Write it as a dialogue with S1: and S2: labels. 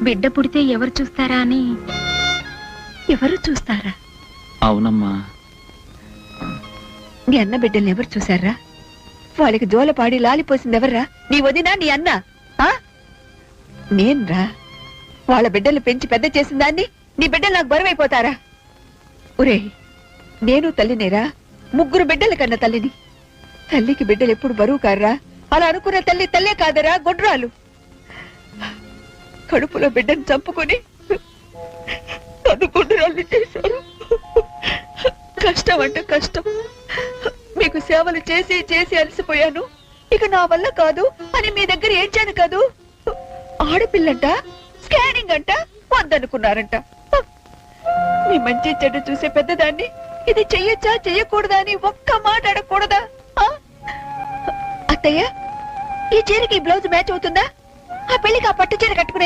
S1: బిడ్డ పుడితే ఎవరు చూస్తారా అని.
S2: ఎవరు చూస్తారా?
S3: అవునమ్మా.
S2: నీ అన్న బిడ్డల్ని ఎవరు చూశారా? వాళ్ళకి జోలపాడి లాలిపోసింది ఎవర్రా? నీ వదినా, నీ అన్న? నేన్రా. వాళ్ళ బిడ్డలు పెంచి పెద్ద చేసిన దాన్ని నీ బిడ్డలు నాకు బరువైపోతారా? ఒరే, నేను తల్లినేరా, 3 బిడ్డల కన్నా తల్లిని. తల్లికి బిడ్డలు ఎప్పుడు బరువు కారా? అలా అనుకున్న తల్లి తల్లే కాదరా, గొడ్రాలు. కడుపులో బిడ్డను చంపుకొని నన్ను గొడ్రాలు చేశారు. కష్టం అంటే కష్టం. మీకు సేవలు చేసి చేసి అలసిపోయాను. ఇక నా వల్ల కాదు అని మీ దగ్గర ఏడ్చాను కాదు. ఆడపిల్లంట, స్కానింగ్ అంట, వద్దనుకున్నారంట. మీ మంచి చెడ్డ చూసే పెద్దదాన్ని ఇది చెయ్యొచ్చా చెయ్యకూడదా అని ఒక్క మాట అడగకూడదా? అత్తయ్య, ఈ చీరకి బ్లౌజ్ మ్యాచ్ అవుతుందా? ఆ పెళ్లికి ఆ పట్టు చీర కట్టుకునే